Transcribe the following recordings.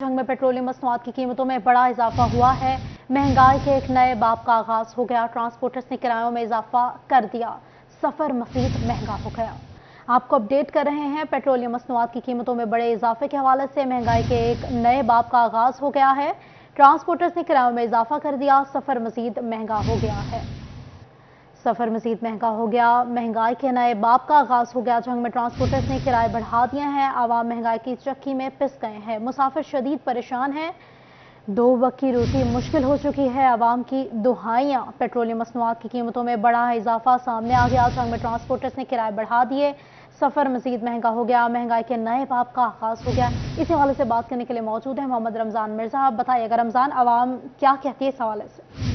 जंग में पेट्रोलियम मसनूआत की कीमतों में बड़ा इजाफा हुआ है। महंगाई के एक नए बाब का आगाज हो गया। ट्रांसपोर्टर्स ने किरायों में इजाफा कर दिया, सफर मजीद महंगा हो गया। आपको अपडेट कर रहे हैं पेट्रोलियम मसनूआत की कीमतों में बड़े इजाफे के हवाले से। महंगाई के एक नए बाब का आगाज हो गया है। ट्रांसपोर्टर्स ने किरायों में इजाफा कर दिया, सफर मजीद महंगा हो गया है। सफर मजीद महंगा हो गया। महंगाई के नए बाब का आगाज हो गया। जंग में ट्रांसपोर्टर्स ने किराए बढ़ा दिए हैं। आवाम महंगाई की चक्की में पिस गए हैं। मुसाफिर शदीद परेशान हैं। दो वक्त की रोटी मुश्किल हो चुकी है। आवाम की दुहाइयां। पेट्रोलियम मसनूआत की कीमतों में बड़ा इजाफा सामने आ गया। जंग में ट्रांसपोर्टर्स ने किराए बढ़ा दिए, सफर मजीद महंगा हो गया। महंगाई के नए बाब का आगाज हो गया। इसी हवाले से बात करने के लिए मौजूद है मोहम्मद रमजान मिर्जा। आप बताइएगा रमजान, आवाम क्या कहती है इस हवाले से?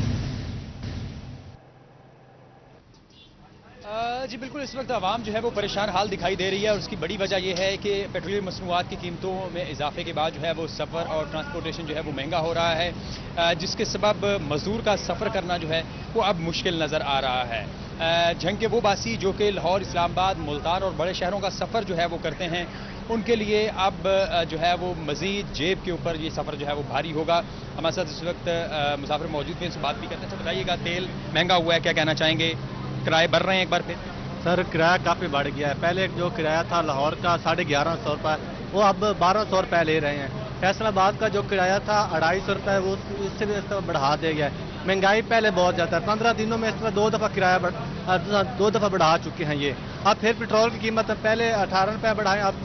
जी बिल्कुल, इस वक्त आवाम जो है वो परेशान हाल दिखाई दे रही है और उसकी बड़ी वजह यह है कि पेट्रोलियम मसनूआत की कीमतों में इजाफे के बाद जो है वो सफ़र और ट्रांसपोर्टेशन जो है वो महंगा हो रहा है, जिसके सबब मजदूर का सफ़र करना जो है वो अब मुश्किल नज़र आ रहा है। जंग के वो बासी जो कि लाहौर, इस्लामाबाद, मुल्तान और बड़े शहरों का सफ़र जो है वो करते हैं, उनके लिए अब जो है वो मज़ीद जेब के ऊपर ये सफ़र जो है वो भारी होगा। हमारे साथ इस वक्त मुसाफिर मौजूद हैं, इनसे बात भी करते हैं। तो बताइएगा, तेल महंगा हुआ है, क्या कहना चाहेंगे? किराए बढ़ रहे हैं एक बार फिर? सर, किराया काफ़ी बढ़ गया है। पहले जो किराया था लाहौर का 1150 रुपये, वो अब 1200 रुपये ले रहे हैं। फैसलाबाद का जो किराया था 250 रुपये, वो इससे भी इस तरह बढ़ा दिया गया है। महंगाई पहले बहुत ज़्यादा है। 15 दिनों में इस तरह 2 दफ़ा किराया दो दफ़ा बढ़ा चुके हैं ये। अब फिर पेट्रोल की कीमत पहले 18 रुपये बढ़ाएं, अब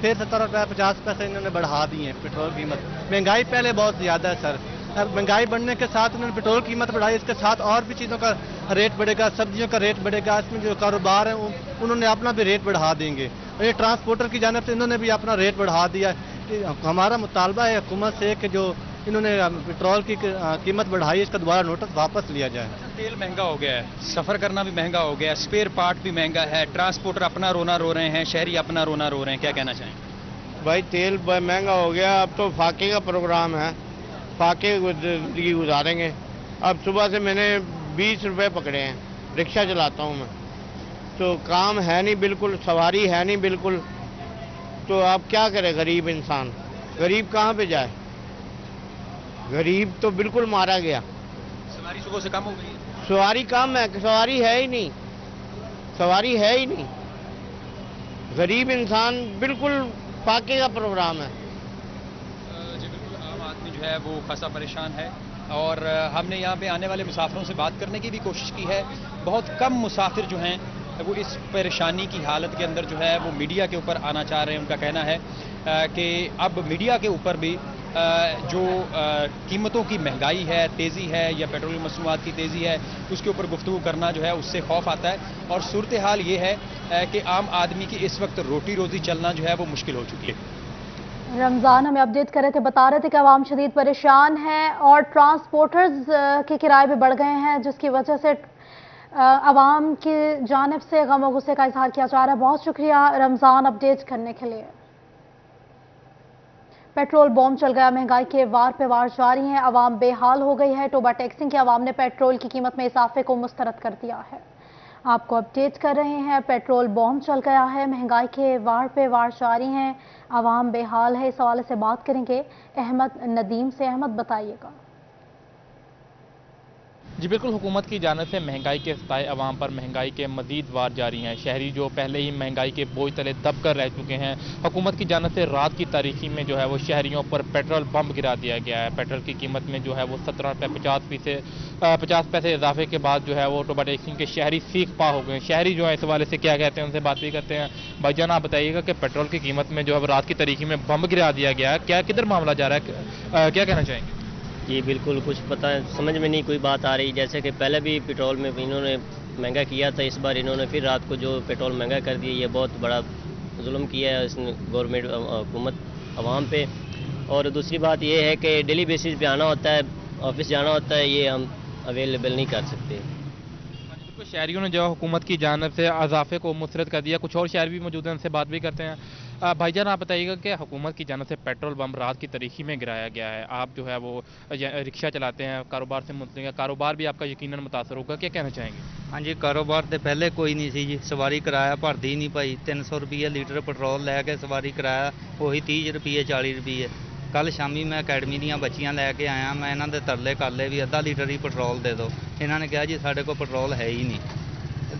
फिर 17 रुपये 50 पैसे इन्होंने बढ़ा दी है पेट्रोल कीमत। महंगाई पहले बहुत ज़्यादा है सर। अब महंगाई बढ़ने के साथ उन्होंने पेट्रोल कीमत बढ़ाई, इसके साथ और भी चीज़ों का रेट बढ़ेगा, सब्जियों का रेट बढ़ेगा। इसमें जो कारोबार है उन्होंने अपना भी रेट बढ़ा देंगे। और ये ट्रांसपोर्टर की जानिब से इन्होंने भी अपना रेट बढ़ा दिया। हमारा मुतालबा है हुकूमत से कि जो इन्होंने पेट्रोल की कीमत बढ़ाई, इसका दोबारा नोटिस वापस लिया जाए। तेल महंगा हो गया है, सफ़र करना भी महंगा हो गया है, स्पेयर पार्ट भी महंगा है, ट्रांसपोर्टर अपना रोना रो रहे हैं, शहरी अपना रोना रो रहे हैं, क्या कहना चाहेंगे? भाई तेल महंगा हो गया। अब तो फाके का प्रोग्राम है, फाके जिंदगी गुजारेंगे। अब सुबह से मैंने 20 रुपये पकड़े हैं, रिक्शा चलाता हूँ मैं, तो काम है नहीं बिल्कुल, सवारी है नहीं बिल्कुल। तो अब क्या करे गरीब इंसान? गरीब कहाँ पे जाए? गरीब तो बिल्कुल मारा गया। सवारी सुबह से कम हो गई है? सवारी कम है, सवारी है ही नहीं, सवारी है ही नहीं। गरीब इंसान बिल्कुल फाके का प्रोग्राम है। जी बिल्कुल, आम आदमी जो है वो खासा परेशान है और हमने यहाँ पे आने वाले मुसाफिरों से बात करने की भी कोशिश की है। बहुत कम मुसाफिर जो हैं वो इस परेशानी की हालत के अंदर जो है वो मीडिया के ऊपर आना चाह रहे हैं। उनका कहना है कि अब मीडिया के ऊपर भी जो कीमतों की महंगाई है, तेज़ी है या पेट्रोलियम मसनूआत की तेज़ी है, उसके ऊपर गुफ्तगू करना जो है उससे खौफ आता है। और सूरत हाल ये है कि आम आदमी की इस वक्त रोटी रोज़ी चलना जो है वो मुश्किल हो चुकी है। रमजान हमें अपडेट कर रहे थे, बता रहे थे कि आवाम शदीद परेशान है और ट्रांसपोर्टर्स के किराए भी बढ़ गए हैं, जिसकी वजह से आवाम की जानिब से गम और गुस्से का इजहार किया जा रहा है। बहुत शुक्रिया रमजान अपडेट करने के लिए। पेट्रोल बॉम्ब चल गया। महंगाई के वार पे वार जारी हैं। आवाम बेहाल हो गई है। टोबा टैक्सिंग की आवाम ने पेट्रोल की कीमत में इजाफे को मुस्तरद कर दिया है। आपको अपडेट कर रहे हैं, पेट्रोल बॉम्ब चल गया है। महंगाई के वार पे वार जारी हैं। आवाम बेहाल है। इस हवाले से बात करेंगे अहमद नदीम से। अहमद, बताइएगा। जी बिल्कुल, हुकूमत की जानिब से महंगाई के सताए अवाम पर महंगाई के मजीद वार जारी हैं। शहरी जो पहले ही महंगाई के बोझ तले दब कर रह चुके हैं, हुकूमत की जानिब से रात की तारीखी में जो है वो शहरियों पर पेट्रोल बम गिरा दिया गया है। पेट्रोल की कीमत में जो है वो 17 रुपये 50 पैसे इजाफे के बाद जो है वो टोबा टैक्सिंग के शहरी सीख पा हो गए। शहरी जो है इस हवाले से क्या कहते हैं, उनसे बात भी करते हैं। भाईजान, आप बताइएगा कि पेट्रोल की कीमत में जो है रात की तारीखी में बम गिरा दिया गया है, क्या किधर मामला जा रहा है, क्या कहना चाहेंगे? जी बिल्कुल, कुछ पता है, समझ में नहीं कोई बात आ रही। जैसे कि पहले भी पेट्रोल में इन्होंने महंगा किया था, इस बार इन्होंने फिर रात को जो पेट्रोल महंगा कर दिया, ये बहुत बड़ा जुल्म किया है इसने गवर्नमेंट हुकूमत आवाम पे। और दूसरी बात ये है कि डेली बेसिस पे आना होता है, ऑफिस जाना होता है, ये हम अवेलेबल नहीं कर सकते। कुछ शहरियों ने जो हुकूमत की जानिब से इजाफे को मुस्तरद कर दिया। कुछ और शहरी भी मौजूद हैं, उनसे बात भी करते हैं। भाईजान, आप बताइएगा कि हुकूमत की जानिब से पेट्रोल बम रात की तारीखी में गिराया गया है। आप जो है वो रिक्शा चलाते हैं, कारोबार से मुतल्लिक़ है, कारोबार भी आपका यकीनन मुतासर होगा, क्या कहना चाहेंगे? हाँ जी, कारोबार तो पहले कोई नहीं सी जी, सवारी किराया भरती ही नहीं भाई। 300 रुपये लीटर पेट्रोल लैके सवारी किराया वही 30 रुपये 40 रुपये। ਕੱਲ ਸ਼ਾਮੀ ਮੈਂ ਅਕੈਡਮੀ ਦੀਆਂ ਬੱਚੀਆਂ ਲੈ ਕੇ ਆਇਆ, ਮੈਂ ਇਹਨਾਂ ਦੇ ਤਰਲੇ ਕਰ ਲਏ ਵੀ ਅੱਧਾ ਲੀਟਰ ਹੀ ਪੈਟਰੋਲ ਦੇ ਦਿਓ। ਇਹਨਾਂ ਨੇ ਕਿਹਾ ਜੀ ਸਾਡੇ ਕੋਲ ਪੈਟਰੋਲ ਹੈ ਹੀ ਨਹੀਂ।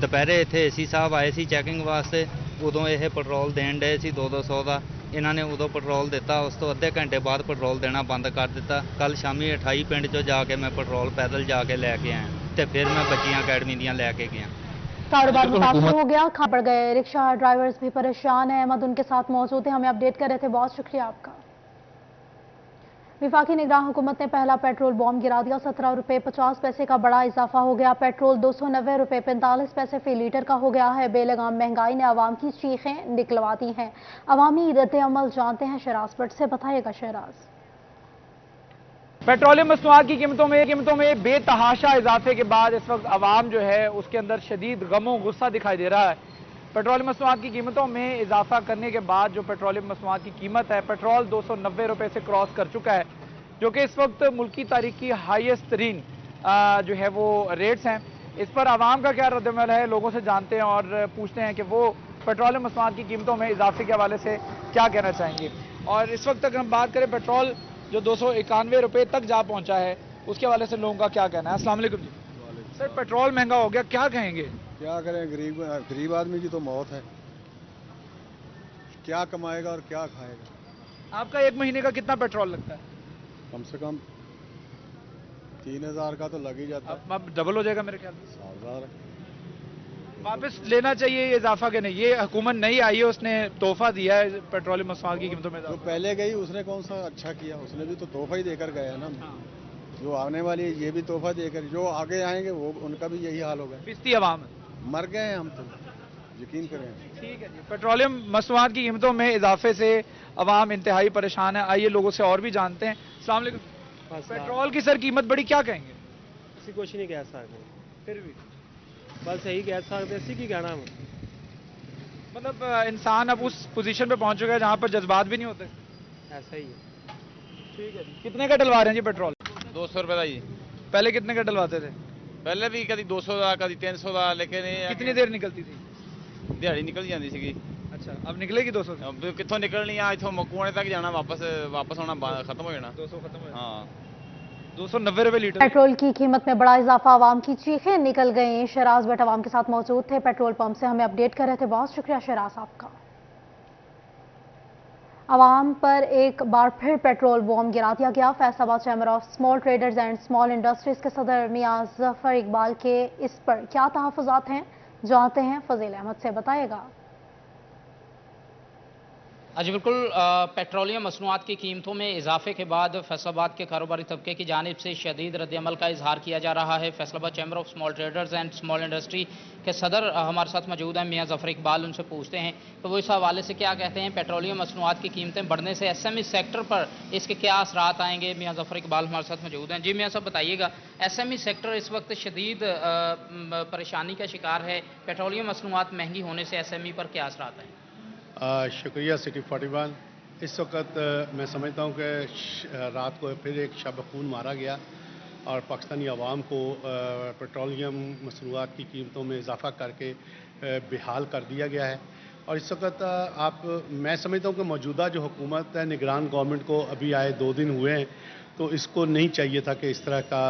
ਦੁਪਹਿਰੇ ਇੱਥੇ ਏਸੀ ਸਾਹਿਬ ਆਏ ਸੀ ਚੈਕਿੰਗ ਵਾਸਤੇ, ਉਦੋਂ ਇਹ ਪੈਟਰੋਲ ਦੇਣ ਡਏ ਸੀ 200 ਦਾ। ਇਹਨਾਂ ਨੇ ਉਦੋਂ ਪੈਟਰੋਲ ਦਿੱਤਾ, ਉਸ ਤੋਂ ਅੱਧੇ ਘੰਟੇ ਬਾਅਦ ਪੈਟਰੋਲ ਦੇਣਾ ਬੰਦ ਕਰ ਦਿੱਤਾ। ਕੱਲ ਸ਼ਾਮੀ 28 ਪਿੰਡ 'ਚੋਂ ਜਾ ਕੇ ਮੈਂ ਪੈਟਰੋਲ ਪੈਦਲ ਜਾ ਕੇ ਲੈ ਕੇ ਆਇਆ ਤੇ ਫਿਰ मैं बच्चियां अकेडमी दियां लेके गया। कारोबार मुतासर हो गया, खा पड़ गए, रिक्शा ड्राइवर्स भी परेशान हैं। अहमद उनके साथ मौजूद है, हमें अपडेट कर रहे थे, बहुत शुक्रिया आपका। विफाकी निगरान हुकूमत ने पहला पेट्रोल बॉम्ब गिरा दिया, 17 रुपये 50 पैसे का बड़ा इजाफा हो गया। पेट्रोल 290 रुपये 45 पैसे फी लीटर का हो गया है। बेलगाम महंगाई ने आवाम की चीखें निकलवा दी हैं। अवामी रद्द अमल जानते हैं शहराज भट्ट से, बताइएगा शहराज। पेट्रोलियम मसनूआत की कीमतों में बेतहाशा इजाफे के बाद इस वक्त आवाम जो है उसके अंदर शदीद गमो गुस्सा दिखाई दे रहा है। पेट्रोलियम मसनूआत की कीमतों में इजाफा करने के बाद जो पेट्रोलियम मसनूआत की कीमत है, पेट्रोल 290 रुपये से क्रॉस कर चुका है, जो कि इस वक्त मुल्की तारीख की हाईएस्ट तरीन जो है वो रेट्स हैं। इस पर आवाम का क्या रद्दमल है, लोगों से जानते हैं और पूछते हैं कि वो पेट्रोलियम मसनूआत की कीमतों में इजाफे के हवाले से क्या कहना चाहेंगे। और इस वक्त तक हम बात करें पेट्रोल जो 291 रुपये तक जा पहुंचा है, उसके हवाले से लोगों का क्या कहना है। अस्सलाम वालेकुम जी। सर, पेट्रोल महंगा हो गया, क्या कहेंगे? क्या करें, गरीब आदमी की तो मौत है, क्या कमाएगा और क्या खाएगा। आपका एक महीने का कितना पेट्रोल लगता है? कम से कम 3000 का तो लग ही जाता है। अब डबल हो जाएगा मेरे ख्याल में। 7000 वापस लेना चाहिए ये इजाफा के नहीं? ये हुकूमत नहीं आई है, उसने तोहफा दिया है पेट्रोलियम मसनूआत की कीमतों में। जो पहले गई उसने कौन सा अच्छा किया, उसने भी तो तोहफा ही देकर गया है ना। जो आने वाली है ये भी तोहफा देकर, जो आगे आएंगे वो उनका भी यही हाल होगा। पिस्ती अवाम मर गए हैं हम तो, यकीन करें। ठीक है जी। पेट्रोलियम मसनूआत की कीमतों में इजाफे से अवाम इंतहाई परेशान है। आइए लोगों से और भी जानते हैं। अस्सलाम वालेकुम। पेट्रोल की सर कीमत बड़ी, क्या कहेंगे? किसी कुछ नहीं कह सकते, फिर भी बस यही कह सकते, इसी की कहना है। मतलब इंसान अब उस पोजीशन पे पहुंच चुका है जहां पर जज्बात भी नहीं होते। ऐसा ही है। ठीक है जी। कितने का डलवा रहे हैं जी पेट्रोल? 200 रुपए का जी। पहले कितने का डलवाते थे? पहले भी कभी 200 का, कभी 300 का, लेकिन कितनी देर निकलती थी? दिहाड़ी निकल जाती सी। अच्छा, अब निकलेगी 200? अब कितों निकलनी है, इतों कुआने तक जाना, वापस होना खत्म हो जाना। 200 खत्म हो जाना। हाँ, 290 रुपए लीटर। पेट्रोल की कीमत में बड़ा इजाफा, आवाम की चीखें निकल गई। शहराज भट्ट आवाम के साथ मौजूद थे, पेट्रोल पंप से हमें अपडेट कर रहे थे, बहुत शुक्रिया शहराज आपका। आवाम पर एक बार फिर पेट्रोल बॉम्ब गिरा दिया गया। Faisalabad chamber of small traders and small industries के सदर मियां जफर इकबाल के इस पर क्या तहफ़्फ़ुज़ात हैं, जानते हैं फजील अहमद से, बताएगा। जी बिल्कुल, पेट्रोलियम मसनूआत की कीमतों में इजाफे के बाद फैसलाबाद के कारोबारी तबके की जानिब से शदीद रद्दअमल का इजहार किया जा रहा है। Faisalabad chamber of small traders and small industry के सदर हमारे साथ मौजूद हैं मियां जफर इकबाल। उनसे पूछते हैं कि वो इस हवाले से क्या कहते हैं। पेट्रोलियम मसनूआत की कीमतें बढ़ने से SME सेक्टर पर इसके क्या असरात आएंगे। मियां जफर इकबाल हमारे साथ मौजूद हैं। जी मियां साहब, बताइएगा, SME सेक्टर इस वक्त शदीद परेशानी का शिकार है, पेट्रोलियम मसनूआत महंगी होने से SME पर क्या असरात हैं? शुक्रिया सिटी 41। इस वक्त मैं समझता हूँ कि रात को फिर एक शब खून मारा गया और पाकिस्तानी अवाम को पेट्रोलियम मसनूआत की कीमतों में इजाफा करके बेहाल कर दिया गया है। और इस वक्त मैं समझता हूँ कि मौजूदा जो हुकूमत है, निगरान गवर्नमेंट को अभी आए 2 दिन हुए हैं, तो इसको नहीं चाहिए था कि इस तरह का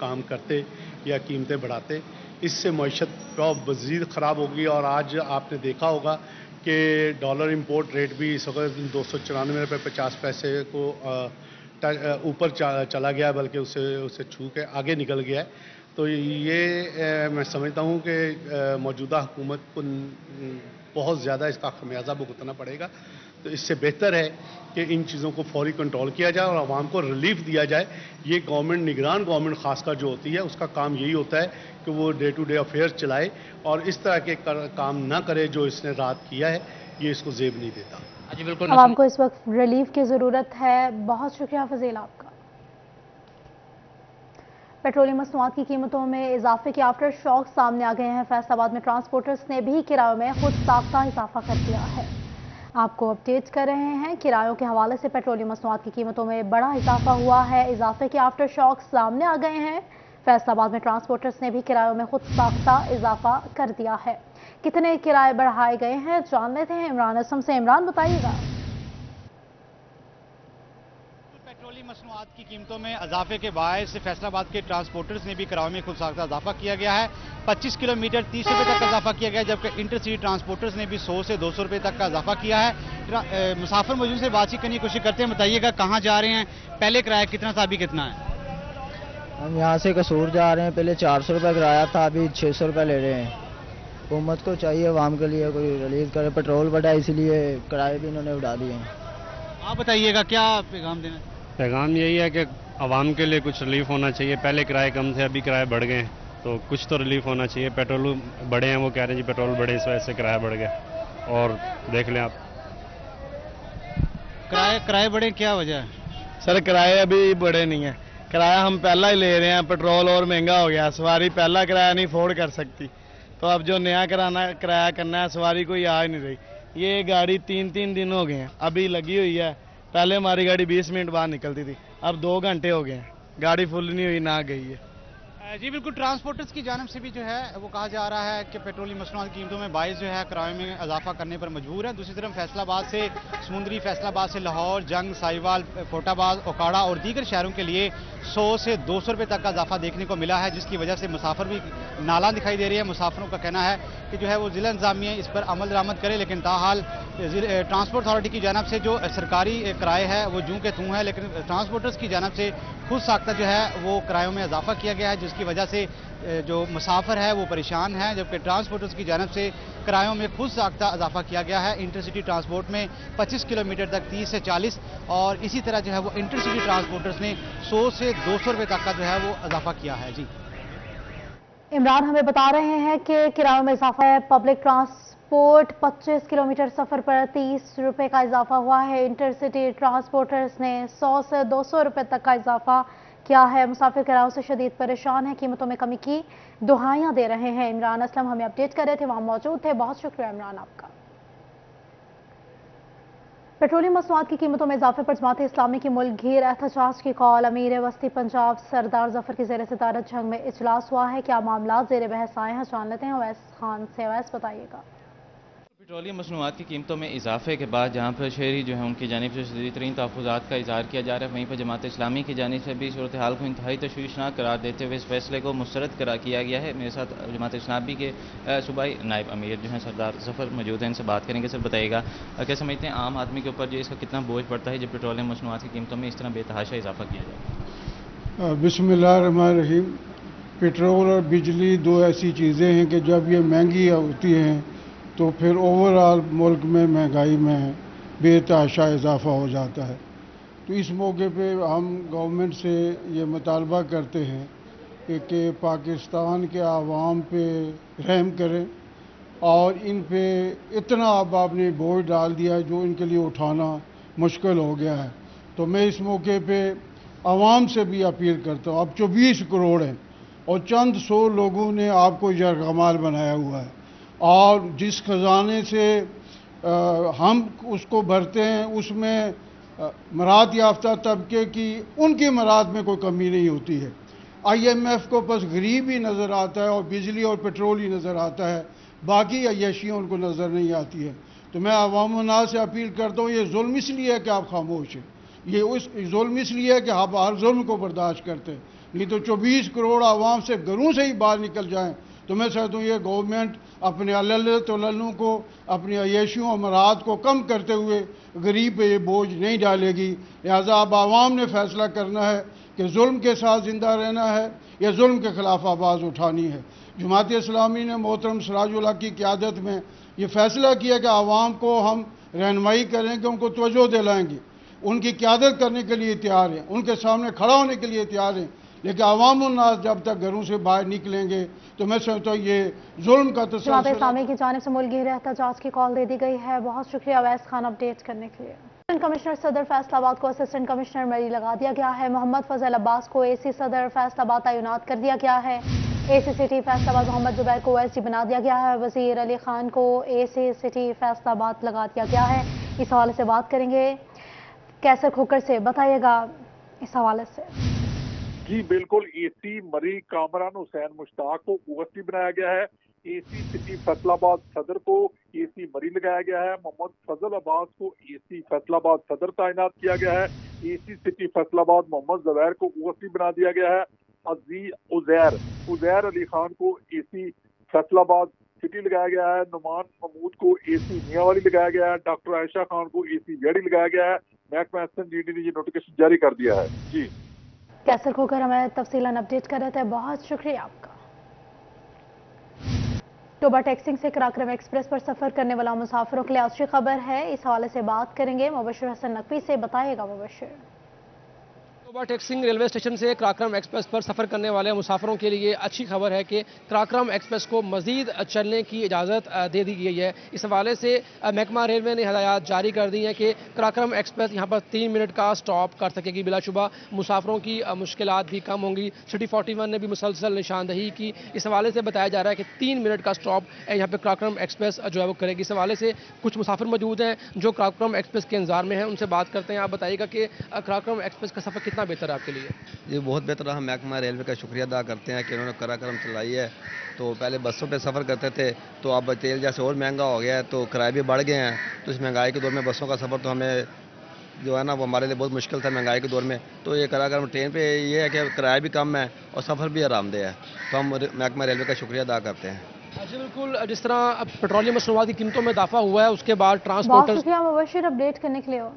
काम करते या कीमतें बढ़ाते। इससे मईशत बहुत मज़ीद ख़राब होगी। और आज आपने देखा होगा कि डॉलर इंपोर्ट रेट भी इस वक्त 294 रुपये 50 पैसे को ऊपर चला गया, बल्कि उसे छू के आगे निकल गया है। तो ये मैं समझता हूँ कि मौजूदा हुकूमत को बहुत ज़्यादा इसका खमियाजा भुगतना पड़ेगा। तो इससे बेहतर है कि इन चीज़ों को फौरी कंट्रोल किया जाए और आवाम को रिलीफ दिया जाए। ये गवर्नमेंट, निगरान गवर्नमेंट खासकर जो होती है, उसका काम यही होता है कि वो डे टू डे अफेयर्स चलाए और इस तरह के काम ना करे जो इसने रात किया है। ये इसको जेब नहीं देता। जी बिल्कुल, आवाम को इस वक्त रिलीफ की ज़रूरत है। बहुत शुक्रिया फजील आपका। पेट्रोलियम मसनूआत की कीमतों में इजाफे के आफ्टर शॉक सामने आ गए हैं। फैसलाबाद में ट्रांसपोर्टर्स ने भी किरायों में खुद साख्ता इजाफा कर दिया है। आपको अपडेट कर रहे हैं, किरायों के हवाले से पेट्रोलियम मसनूआत की कीमतों में बड़ा इजाफा हुआ है। इजाफे के आफ्टर शॉक सामने आ गए हैं। फैसलाबाद में ट्रांसपोर्टर्स ने भी किरायों में खुद साख्ता इजाफा कर दिया है। कितने किराए बढ़ाए गए हैं, जान लेते हैं इमरान असम से। इमरान, बताइएगा। पेट्रोलियम मसनूआत की कीमतों में इजाफे के बायस फैसलाबाद के ट्रांसपोर्टर्स ने भी किराए में खुद साख्ता इजाफा किया गया है। 25 किलोमीटर 30 रुपये तक का इजाफा किया गया है, जबकि इंटरसिटी ट्रांसपोर्टर्स ने भी 100 से 200 रुपये तक का इजाफा किया है। मुसाफिर मौजूद से बातचीत करने की कोशिश करते हैं। बताइएगा कहाँ जा रहे हैं, पहले किराया कितना था, अभी कितना है? हम यहाँ से कसूर जा रहे हैं, पहले 400 रुपये किराया था, अभी 600 रुपये ले रहे हैं। हुकूमत को चाहिए अवाम के लिए कोई रिलीज करे, पेट्रोल बढ़ा इसलिए किराए भी इन्होंने उड़ा दिए हैं। आप बताइएगा क्या पैगाम देना? पैगाम यही है कि आवाम के लिए कुछ रिलीफ होना चाहिए। पहले किराए कम थे, अभी किराए बढ़ गए, तो कुछ तो रिलीफ होना चाहिए। पेट्रोल बढ़े हैं, वो कह रहे हैं जी पेट्रोल बढ़े, इस वजह से किराया बढ़ गया। और देख लें आप, किराए बढ़े, क्या वजह है? सर किराए अभी बढ़े नहीं है, किराया हम पहला ही ले रहे हैं। पेट्रोल और महंगा हो गया, सवारी पहला किराया नहीं अफोर्ड कर सकती, तो अब जो नया किराया करना है सवारी कोई आ ही नहीं रही। ये गाड़ी 3-3 दिन हो गए हैं अभी लगी हुई है। पहले हमारी गाड़ी 20 मिनट बाद निकलती थी, अब 2 घंटे हो गए हैं, गाड़ी फुल नहीं हुई, ना गई है। जी बिल्कुल, ट्रांसपोर्टर्स की जानिब से भी जो है वो कहा जा रहा है कि पेट्रोलियम मसनूआत की कीमतों में बाइस जो है किराए में इजाफा करने पर मजबूर है। दूसरी तरफ फैसलाबाद से समुंदरी, फैसलाबाद से लाहौर, जंग, साहिवाल, कोटाबाद, ओकाड़ा और दीगर शहरों के लिए 100 से 200 रुपये तक का इजाफा देखने को मिला है, जिसकी वजह से मुसाफिर भी नाला दिखाई दे रही है। मुसाफिरों का कहना है कि जो है वो ज़िला इंतजामिया इस पर अमल दरामद करे, लेकिन ताहाल ट्रांसपोर्ट अथॉरिटी की जानिब से जो सरकारी किराए है वो जूं के तूं है, लेकिन ट्रांसपोर्टर्स की जानिब से खुद साख्ता जो है वो किरायों में इजाफा किया गया है, जिसकी वजह से जो मुसाफिर है वो परेशान है। जबकि ट्रांसपोर्टर्स की जानिब से किरायों में खुद साख्ता इजाफा किया गया है। इंटरसिटी ट्रांसपोर्ट में 25 किलोमीटर तक 30 से 40 और इसी तरह जो है वो इंटरसिटी ट्रांसपोर्टर्स ने 100 से 200 रुपये तक का जो है वो इजाफा किया है। जी इमरान हमें बता रहे हैं कि किरायों में इजाफा है। पब्लिक ट्रांसपोर्ट 25 किलोमीटर सफर पर 30 रुपये का इजाफा हुआ है। इंटरसिटी ट्रांसपोर्टर्स ने 100 से 200 रुपये तक का इजाफा क्या है। मुसाफिर किरायों से शदीद परेशान है, कीमतों में कमी की दुहाइयां दे रहे हैं। इमरान असलम हमें अपडेट कर रहे थे, वहां मौजूद थे। बहुत शुक्रिया इमरान आपका। पेट्रोलियम मसनूआत की कीमतों में इजाफे पर जमात इस्लामी की मुल्क घेर एहतजाज की कॉल। अमीर वस्ती पंजाब सरदार जफर की ज़ेर सदारत जंग में इजलास हुआ है। क्या मामला ज़ेर बहस आए हैं, जान लेते हैं अवैस खान से। अवैस बताइएगा। पेट्रोलियम मसनूआत की कीमतों में इजाफे के बाद जहाँ पर शहरी जो है उनकी जानिब से शदीद तरीन तहफ़्फ़ुज़ात का इज़हार किया जा रहा है, वहीं पर जमात इस्लामी की जानिब से भी सूरत हाल को इंतहाई तशवीशनाक करार देते हुए इस फैसले को मुस्तरद किया गया है। मेरे साथ जमात इस्लामी के सूबाई नायब अमीर जो हैं सरदार जफर मौजूद हैं, इनसे बात करेंगे। सर बताइएगा क्या समझते हैं आम आदमी के ऊपर जो इसका कितना बोझ पड़ता है जब पेट्रोलियम मसनूआत की कीमतों में इस तरह बेतहाशा इजाफा किया जाए? बिस्मिल्लाहिर्रहमानिर्रहीम। पेट्रोल और बिजली दो ऐसी चीज़ें हैं कि जब ये महंगी होती हैं तो फिर ओवरऑल मुल्क में महंगाई में बेतहाशा इजाफा हो जाता है। तो इस मौके पे हम गवर्नमेंट से ये मुतालबा करते हैं कि पाकिस्तान के आवाम पे रहम करें और इन पे इतना अब आपने बोझ डाल दिया है जो इनके लिए उठाना मुश्किल हो गया है। तो मैं इस मौके पे आवाम से भी अपील करता हूँ। अब 24 करोड़ हैं और चंद 100 लोगों ने आपको यरगमाल बनाया हुआ है और जिस खजाने से हम उसको भरते हैं उसमें मराद याफ्ता तबके की उनकी मराद में कोई कमी नहीं होती है। IMF को बस गरीब ही नज़र आता है और बिजली और पेट्रोल ही नज़र आता है, बाकी अय्याशियाँ उनको नज़र नहीं आती है। तो मैं अवाम-उन्नास से अपील करता हूँ, ये जुल्म इसलिए है कि आप खामोश हैं, ये उस जुल्म इसलिए है कि आप हर जुल्म को बर्दाश्त करते हैं। नहीं तो 24 करोड़ आवाम से घरों से ही बाहर निकल जाएं तो मैं चाहता हूँ ये गवर्नमेंट अपने अल्लू को, अपनी अय्याशियों और मराद को कम करते हुए गरीब पे ये बोझ नहीं डालेगी। लिहाजा अब आवाम ने फैसला करना है कि जुल्म के साथ ज़िंदा रहना है या जुल्म के ख़िलाफ़ आवाज़ उठानी है। जमात इस्लामी ने मोहतरम सिराजुल हक की क़यादत में ये फ़ैसला किया कि आवाम को हम रहनुमाई करेंगे, उनको तवज्जो दिलाएंगे, उनकी क़यादत करने के लिए तैयार हैं, उनके सामने खड़ा होने के लिए तैयार हैं। लेकिन अवाम-उन्नास जब तक घरों से बाहर निकलेंगे तो मैं समझता हूँ ये जुल्म का जमात इस्लामी की जानिब से मुल्क घेर एहतजाज की कॉल दे दी गई है। बहुत शुक्रिया अवैस खान अपडेट करने के लिए। असिस्टेंट कमिश्नर सदर फैसलाबाद को असिस्टेंट कमिश्नर मरी लगा दिया गया है। मोहम्मद फजल अब्बास को AC सदर फैसलाबाद तैनात कर दिया गया है। AC सिटी फैसलाबाद मोहम्मद जुबैर को OSD बना दिया गया है। वजीर अली खान को AC सिटी फैसलाबाद लगा दिया गया है। इस हवाले से बात करेंगे कैसर खोकर से, बताइएगा इस हवाले से। जी बिल्कुल, AC मरी कामरान हुसैन मुश्ताक को OSD बनाया गया है। AC सिटी फैसलाबाद सदर को AC मरी लगाया गया है। मोहम्मद फजल अब्बास को AC फैसलाबाद सदर तैनात किया गया है। एसी सिटी फैसलाबाद मोहम्मद ज़ुबैर को ओएसडी बना दिया गया है। उज़ैर अली खान को एसी फैसलाबाद सिटी लगाया गया है। नुमान महमूद को एसी मियांवाली लगाया गया है। डॉक्टर आयशा खान को एसी जेडी लगाया गया है। महकमा SNDD ने ये नोटिफिकेशन जारी कर दिया है। जी कैसर खोकर हमें तफसीलन अपडेट कर रहे थे, बहुत शुक्रिया आपका। टोबा टैक्सिंग से कराक्रम एक्सप्रेस पर सफर करने वाला मुसाफिरों के लिए अच्छी खबर है। इस हवाले से बात करेंगे मुबशिर हसन नकवी से, बताइएगा मुबशिर। टोबा टैक्सिंग रेलवे स्टेशन से कराक्रम एक्सप्रेस पर सफ़र करने वाले मुसाफिरों के लिए अच्छी खबर है कि कराक्रम एक्सप्रेस को मज़ीद चलने की इजाज़त दे दी गई है। इस हवाले से महकमा रेलवे ने हदायत जारी कर दी हैं कि कराक्रम एक्सप्रेस यहाँ पर 3 मिनट का स्टॉप कर सकेगी। बिलाशुबा मुसाफिरों की मुश्किलात भी कम होंगी। सिटी 41 ने भी मुसलसल निशानदही की। इस हवाले से बताया जा रहा है कि 3 मिनट का स्टॉप यहाँ पर कराक्रम एक्सप्रेस जो है वो करेगी। इस हवाले से कुछ मुसाफिर मौजूद हैं जो कराक्रम एक्सप्रेस के इंतजार में हैं, उनसे बात करते हैं। आप बताइएगा कि कराक्रम एक्सप्रेस का सफ़र कितना बेहतर है आपके लिए? ये बहुत बेहतर। हम महकमा रेलवे का शुक्रिया अदा करते हैं कि उन्होंने कराक्रम चलाई है। तो पहले बसों पे सफ़र करते थे तो अब तेल जैसे और महंगा हो गया है तो किराए भी बढ़ गए हैं। तो इस महंगाई के दौर में बसों का सफ़र तो हमें जो है ना वो हमारे लिए बहुत मुश्किल था महंगाई के दौर में। तो ये कराक्रम ट्रेन पे ये है कि किराया भी कम है और सफ़र भी आरामदेह है। तो हम महकमा रेलवे का शुक्रिया अदा करते हैं। जी बिल्कुल, जिस तरह पेट्रोलियम मसनूआत की कीमतों में इजाफा हुआ है उसके बाद ट्रांसपोर्टर्स। बहुत शुक्रिया मुबशिर अपडेट करने के लिए।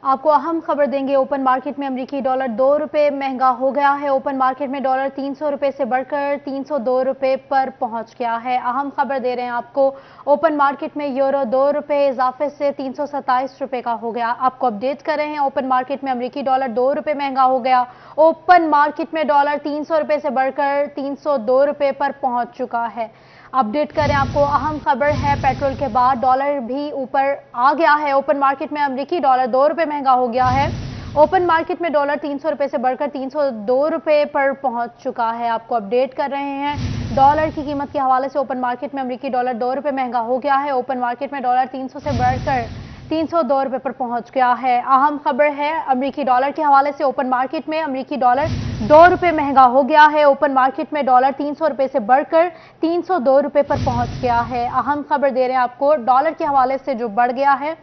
आपको अहम खबर देंगे, ओपन मार्केट में अमरीकी डॉलर 2 रुपये महंगा हो गया है। ओपन मार्केट में डॉलर 300 रुपये से बढ़कर 302 रुपये पर पहुंच गया है। अहम खबर दे रहे हैं आपको, ओपन मार्केट में यूरो 2 रुपये इजाफे से 327 रुपये का हो गया। आपको अपडेट कर रहे हैं, ओपन मार्केट में अमरीकी डॉलर 2 रुपये महंगा हो गया। ओपन मार्केट में डॉलर 300 रुपये से बढ़कर 302 रुपये पर पहुंच चुका है। अपडेट करें आपको, अहम खबर है, पेट्रोल के बाद डॉलर भी ऊपर आ गया है। ओपन मार्केट में अमरीकी डॉलर 2 रुपये महंगा हो गया है। ओपन मार्केट में डॉलर 300 रुपये से बढ़कर 302 रुपये पर पहुंच चुका है। आपको अपडेट कर रहे हैं, डॉलर की कीमत के हवाले से ओपन मार्केट में अमरीकी डॉलर 2 रुपये महंगा हो गया है। ओपन मार्केट में डॉलर 300 से बढ़कर 302 रुपये पर पहुंच गया है। अहम खबर है, अमरीकी डॉलर के हवाले से ओपन मार्केट में अमरीकी डॉलर 2 रुपये महंगा हो गया है। ओपन मार्केट में डॉलर 300 रुपये से बढ़कर 302 रुपये पर पहुंच गया है। अहम खबर दे रहे हैं आपको, डॉलर के हवाले से जो बढ़ गया है।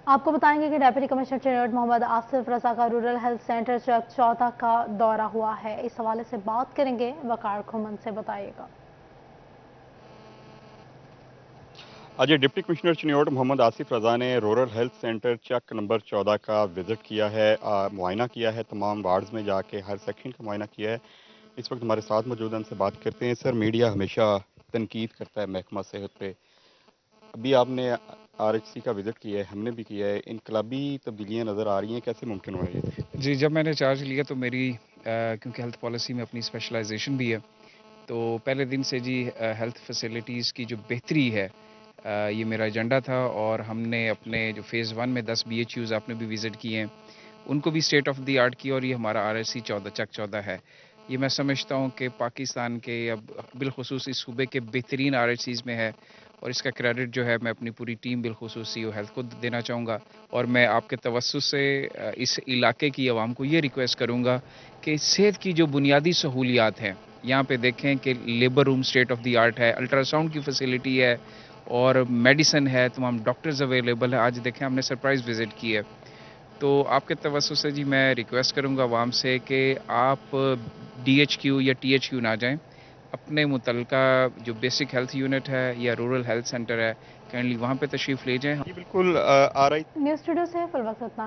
आपको बताएंगे कि डेप्यूटी कमिश्नर चेन्नई मोहम्मद आसिफ रजा का रूरल हेल्थ सेंटर चक 14 का दौरा हुआ है। इस हवाले से बात करेंगे वकार खुमन से, बताइएगा। आज डिप्टी कमिश्नर चिन्नौट मोहम्मद आसिफ रजा ने रूरल हेल्थ सेंटर चक नंबर 14 का विजिट किया है, मुआयना किया है, तमाम वार्ड्स में जाके हर सेक्शन का मुआयना किया है। इस वक्त हमारे साथ मौजूद हैं, उनसे बात करते हैं। सर, मीडिया हमेशा तनकीद करता है महकमा सेहत पे, अभी आपने RHC का विजिट किया है, हमने भी किया है, इनकलाबी तब्दीलियाँ नज़र आ रही हैं, कैसे मुमकिन हो रही है? जी, जब मैंने चार्ज लिया तो मेरी क्योंकि हेल्थ पॉलिसी में अपनी स्पेशलाइजेशन भी है, तो पहले दिन से जी हेल्थ फैसिलिटीज़ की जो बेहतरी है ये मेरा एजेंडा था। और हमने अपने जो फ़ेज़ 1 में 10 BHUs आपने भी विज़िट किए हैं, उनको भी स्टेट ऑफ द आर्ट किया। और ये हमारा RHC 14 चक 14 है। ये मैं समझता हूँ कि पाकिस्तान के अब बिलखुसूस इस सूबे के बेहतरीन RHCs में है। और इसका क्रेडिट जो है मैं अपनी पूरी टीम बिलखुसूस CO हेल्थ को देना चाहूँगा। और मैं आपके तवस्सुस से इस इलाके की आवाम को ये रिक्वेस्ट करूँगा कि सेहत की जो बुनियादी सहूलियात हैं, यहाँ पे देखें कि labour room state of the art है, अल्ट्रासाउंड की फैसिलिटी है और मेडिसिन है, तमाम डॉक्टर्स अवेलेबल है। आज देखें हमने सरप्राइज़ विज़िट की है। तो आपके तवस्सुस से जी मैं रिक्वेस्ट करूँगा आवाम से कि आप DHQ या THQ ना जाएं, अपने मुतलका जो बेसिक हेल्थ यूनिट है या रूरल हेल्थ सेंटर है, काइंडली वहाँ पे तशरीफ़ ले जाएं। बिल्कुल आ रही न्यूज़ स्टूडियो से फिल वक्त इतना।